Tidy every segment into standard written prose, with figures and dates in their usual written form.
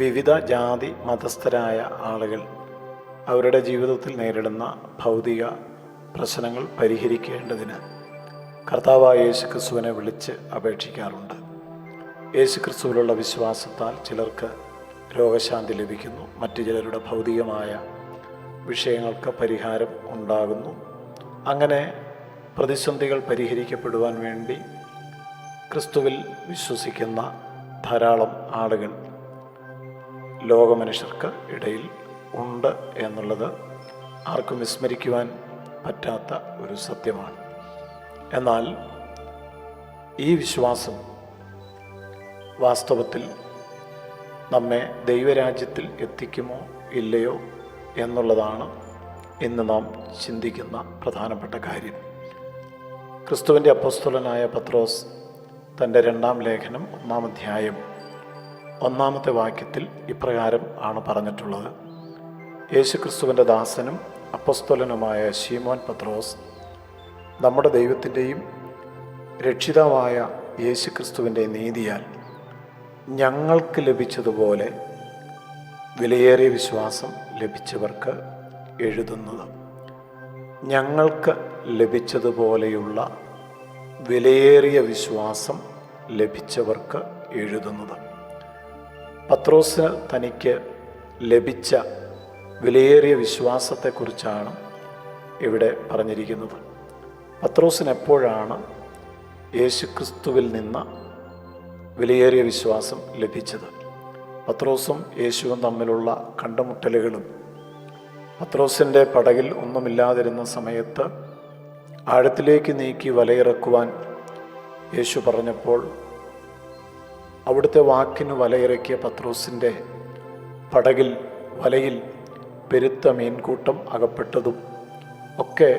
വിവിധ ജാതി മതസ്ഥരായ ആളുകൾ അവരുടെ ജീവിതത്തിൽ നേരിടുന്ന ഭൗതിക പ്രശ്നങ്ങൾ പരിഹരിക്കേണ്ടതിന് കർത്താവായ യേശുക്രിസ്തുവിനെ വിളിച്ച് അപേക്ഷിക്കാറുണ്ട്. യേശുക്രിസ്തുവിലുള്ള വിശ്വാസത്താൽ ചിലർക്ക് രോഗശാന്തി ലഭിക്കുന്നു, മറ്റു ചിലരുടെ ഭൗതികമായ വിഷയങ്ങൾക്ക് പരിഹാരം ഉണ്ടാകുന്നു. അങ്ങനെ പ്രതിസന്ധികൾ പരിഹരിക്കപ്പെടുവാൻ വേണ്ടി ക്രിസ്തുവിൽ വിശ്വസിക്കുന്ന ധാരാളം ആളുകൾ ലോകമനുഷ്യർക്ക് ഇടയിൽ ഉണ്ട് എന്നുള്ളത് ആർക്കും വിസ്മരിക്കുവാൻ പറ്റാത്ത ഒരു സത്യമാണ്. എന്നാൽ ഈ വിശ്വാസം വാസ്തവത്തിൽ നമ്മെ ദൈവരാജ്യത്തിൽ എത്തിക്കുമോ ഇല്ലയോ എന്നുള്ളതാണ് ഇന്ന് നാം ചിന്തിക്കുന്ന പ്രധാനപ്പെട്ട കാര്യം. ക്രിസ്തുവിൻ്റെ അപ്പോസ്തലനായ പത്രോസ് തൻ്റെ 2-ാം ലേഖനം 1-ാം അധ്യായം 1-ാമത്തെ വാക്യത്തിൽ ഇപ്രകാരം ആണ് പറഞ്ഞിട്ടുള്ളത്: യേശുക്രിസ്തുവിൻ്റെ ദാസനും അപ്പോസ്തലനുമായ ശീമോൻ പത്രോസ്, നമ്മുടെ ദൈവത്തിൻ്റെയും രക്ഷിതാവായ യേശുക്രിസ്തുവിൻ്റെ നീതിയാൽ ഞങ്ങൾക്ക് ലഭിച്ചതുപോലെ വിലയേറിയ വിശ്വാസം ലഭിച്ചവർക്ക് എഴുതുന്നത്. ഞങ്ങൾക്ക് ലഭിച്ചതുപോലെയുള്ള വിലയേറിയ വിശ്വാസം ലഭിച്ചവർക്ക് എഴുതുന്നത്. പത്രോസിന് തനിക്ക് ലഭിച്ച വിലയേറിയ വിശ്വാസത്തെക്കുറിച്ചാണ് ഇവിടെ പറഞ്ഞിരിക്കുന്നത്. പത്രോസിന് എപ്പോഴാണ് യേശുക്രിസ്തുവിൽ നിന്ന് വിലയേറിയ വിശ്വാസം ലഭിച്ചത്? പത്രോസും യേശുവും തമ്മിലുള്ള കണ്ടുമുട്ടലുകളും, പത്രോസിൻ്റെ പടകിൽ ഒന്നുമില്ലാതിരുന്ന സമയത്ത് ആഴത്തിലേക്ക് നീക്കി വലയിറക്കുവാൻ യേശു പറഞ്ഞപ്പോൾ അവിടുത്തെ വാക്കിന് വലയിറക്കിയ പത്രോസിൻ്റെ പടകിൽ വലയിൽ പെരുത്ത മീൻകൂട്ടം അകപ്പെട്ടതും ഒക്കെ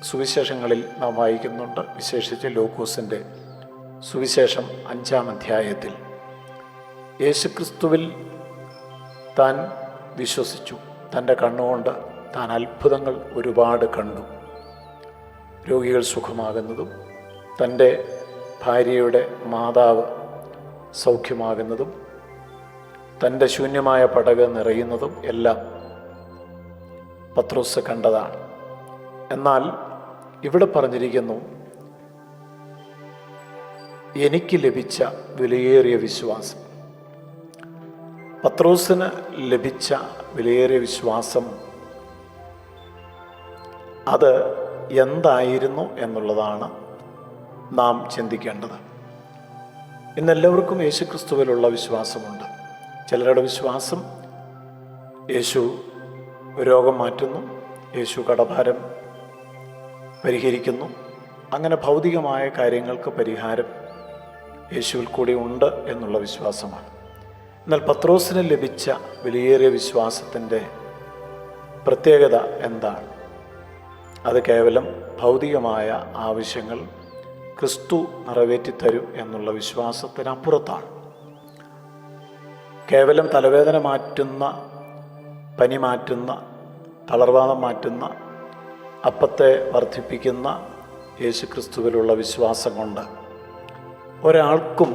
സുവിശേഷങ്ങളിൽ നാം വായിക്കുന്നുണ്ട്. വിശേഷിച്ച് ലൂക്കോസിൻ്റെ സുവിശേഷം 5-ാം അധ്യായത്തിൽ യേശുക്രിസ്തുവിൽ താൻ വിശ്വസിച്ചു. തൻ്റെ കണ്ണുകൊണ്ട് താൻ അത്ഭുതങ്ങൾ ഒരുപാട് കണ്ടു. രോഗികൾ സുഖമാകുന്നതും തൻ്റെ ഭാര്യയുടെ മാതാവ് സൗഖ്യമാകുന്നതും തൻ്റെ ശൂന്യമായ പടക് നിറയുന്നതും എല്ലാം പത്രോസ് കണ്ടതാണ്. എന്നാൽ ഇവിടെ പറഞ്ഞിരിക്കുന്നു, എനിക്ക് ലഭിച്ച വിലയേറിയ വിശ്വാസം. പത്രോസിന് ലഭിച്ച വിലയേറിയ വിശ്വാസം അത് എന്തായിരുന്നു എന്നുള്ളതാണ് നാം ചിന്തിക്കേണ്ടത്. ഇന്നെല്ലാവർക്കും യേശുക്രിസ്തുവിലുള്ള വിശ്വാസമുണ്ട്. ചിലരുടെ വിശ്വാസം യേശു രോഗം മാറ്റുന്നു, യേശു കടഭാരം പരിഹരിക്കുന്നു. അങ്ങനെ ഭൗതികമായ കാര്യങ്ങൾക്ക് പരിഹാരം യേശുവിൽ കൂടി ഉണ്ട് എന്നുള്ള വിശ്വാസമാണ്. എന്നാൽ പത്രോസിന് ലഭിച്ച വിലയേറിയ വിശ്വാസത്തിൻ്റെ പ്രത്യേകത എന്താണ്? അത് കേവലം ഭൗതികമായ ആവശ്യങ്ങൾ ക്രിസ്തു നിറവേറ്റിത്തരും എന്നുള്ള വിശ്വാസത്തിനപ്പുറത്താണ്. കേവലം തലവേദന മാറ്റുന്ന, പനി മാറ്റുന്ന, തളർവാദം മാറ്റുന്ന, അപ്പത്തെ വർദ്ധിപ്പിക്കുന്ന യേശുക്രിസ്തുവിലുള്ള വിശ്വാസം കൊണ്ട് ഒരാൾക്കും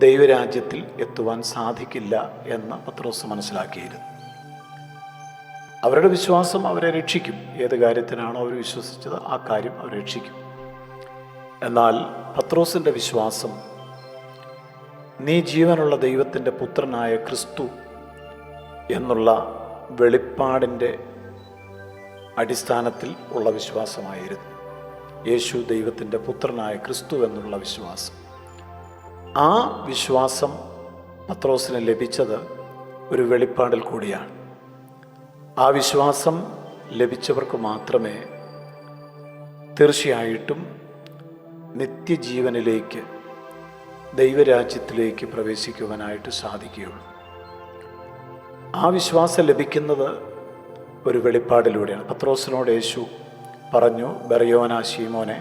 ദൈവരാജ്യത്തിൽ എത്തുവാൻ സാധിക്കില്ല എന്ന് പത്രോസ് മനസ്സിലാക്കിയിരുന്നു. അവരുടെ വിശ്വാസം അവരെ രക്ഷിക്കും. ഏത് കാര്യത്തിനാണോ അവർ വിശ്വസിച്ചത് ആ കാര്യം അവരെ രക്ഷിക്കും. എന്നാൽ പത്രോസിൻ്റെ വിശ്വാസം നീ ജീവനുള്ള ദൈവത്തിൻ്റെ പുത്രനായ ക്രിസ്തു എന്നുള്ള വെളിപ്പാടിൻ്റെ അടിസ്ഥാനത്തിൽ ഉള്ള വിശ്വാസമായിരുന്നു. യേശു ദൈവത്തിൻ്റെ പുത്രനായ ക്രിസ്തു എന്നുള്ള വിശ്വാസം. ആ വിശ്വാസം പത്രോസിന് ലഭിച്ചത് ഒരു വെളിപ്പാടിൽ കൂടിയാണ്. ആ വിശ്വാസം ലഭിച്ചവർക്ക് മാത്രമേ തീർച്ചയായിട്ടും നിത്യജീവനിലേക്ക്, ദൈവരാജ്യത്തിലേക്ക് പ്രവേശിക്കുവാനായിട്ട് സാധിക്കുകയുള്ളൂ. ആ വിശ്വാസം ലഭിക്കുന്നത് ഒരു വെളിപ്പാടിലൂടെയാണ്. പത്രോസിനോട് യേശു പറഞ്ഞു, ബർയോനാ ശീമോനെ,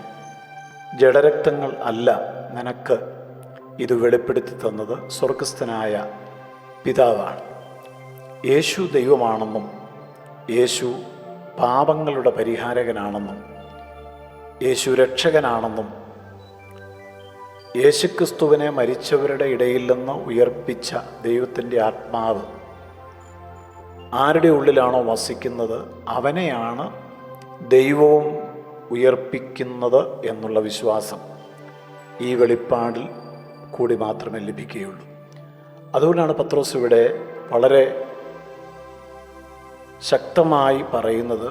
ജഡരക്തങ്ങൾ അല്ല നിനക്ക് ഇത് വെളിപ്പെടുത്തി തന്നത് സ്വർഗസ്ഥനായ പിതാവാണ്. യേശു ദൈവമാണെന്നും യേശു പാപങ്ങളുടെ പരിഹാരകനാണെന്നും യേശു രക്ഷകനാണെന്നും യേശുക്രിസ്തുവിനെ മരിച്ചവരുടെ ഇടയിൽ നിന്ന് ഉയർപ്പിച്ച ദൈവത്തിൻ്റെ ആത്മാവ് ആരുടെ ഉള്ളിലാണോ വസിക്കുന്നത് അവനെയാണ് ദൈവവും ഉയർപ്പിക്കുന്നത് എന്നുള്ള വിശ്വാസം ഈ വെളിപ്പാടിൽ കൂടി മാത്രമേ ലഭിക്കുകയുള്ളൂ. അതുകൊണ്ടാണ് പത്രോസ് ഇവിടെ വളരെ ശക്തമായി പറയുന്നത്,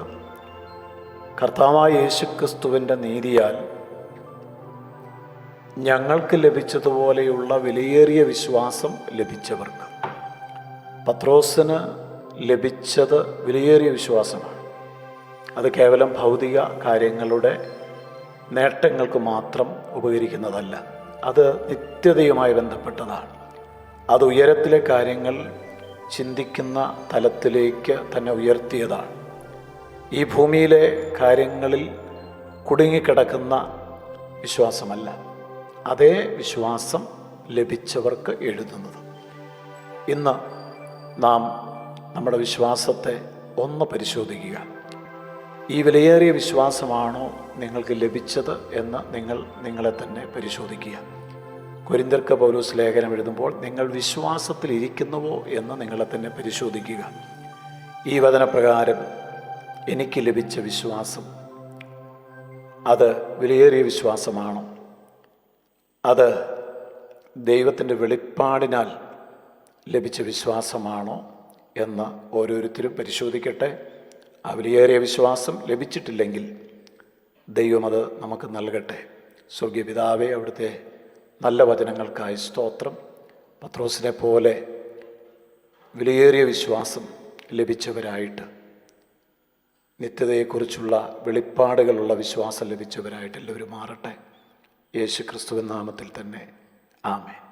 കർത്താവായ യേശുക്രിസ്തുവിൻ്റെ നീതിയാൽ ഞങ്ങൾക്ക് ലഭിച്ചതുപോലെയുള്ള വിലയേറിയ വിശ്വാസം ലഭിച്ചവർക്ക്. പത്രോസിന് ലഭിച്ചത് വിലയേറിയ വിശ്വാസമാണ്. അത് കേവലം ഭൗതിക കാര്യങ്ങളുടെ നേട്ടങ്ങൾക്ക് മാത്രം ഉപകരിക്കുന്നതല്ല, അത് നിത്യതയുമായി ബന്ധപ്പെട്ടതാണ്. അത് ഉയരത്തിലെ കാര്യങ്ങൾ ചിന്തിക്കുന്ന തലത്തിലേക്ക് തന്നെ ഉയർത്തിയതാണ്. ഈ ഭൂമിയിലെ കാര്യങ്ങളിൽ കുടുങ്ങിക്കിടക്കുന്ന വിശ്വാസമല്ല, അതേ വിശ്വാസം ലഭിച്ചവർക്ക് എഴുതുന്നത്. ഇന്ന് നാം നമ്മുടെ വിശ്വാസത്തെ ഒന്ന് പരിശോധിക്കുക. ഈ വിലയേറിയ വിശ്വാസമാണോ നിങ്ങൾക്ക് ലഭിച്ചത് എന്ന് നിങ്ങളെ തന്നെ പരിശോധിക്കുക. കൊരിന്ത്യർക്ക് പൗലോസ് ലേഖനം എഴുതുമ്പോൾ നിങ്ങൾ വിശ്വാസത്തിലിരിക്കുന്നുവോ എന്ന് നിങ്ങളെ തന്നെ പരിശോധിക്കുക. ഈ വചനപ്രകാരം എനിക്ക് ലഭിച്ച വിശ്വാസം അത് വിലയേറിയ വിശ്വാസമാണോ? അത് ദൈവത്തിൻ്റെ വെളിപ്പാടിനാൽ ലഭിച്ച വിശ്വാസമാണോ എന്ന് ഓരോരുത്തരും പരിശോധിക്കട്ടെ. ആ വിലയേറിയ വിശ്വാസം ലഭിച്ചിട്ടില്ലെങ്കിൽ ദൈവം അത് നമുക്ക് നൽകട്ടെ. സ്വർഗീയ പിതാവേ, അവിടുത്തെ നല്ല വചനങ്ങൾക്കായി സ്തോത്രം. പത്രോസിനെ പോലെ വിലയേറിയ വിശ്വാസം ലഭിച്ചവരായിട്ട്, നിത്യതയെക്കുറിച്ചുള്ള വെളിപ്പാടുകളുള്ള വിശ്വാസം ലഭിച്ചവരായിട്ട് എല്ലാവരും മാറട്ടെ. യേശു ക്രിസ്തുവിൻ നാമത്തിൽ തന്നെ ആമേൻ.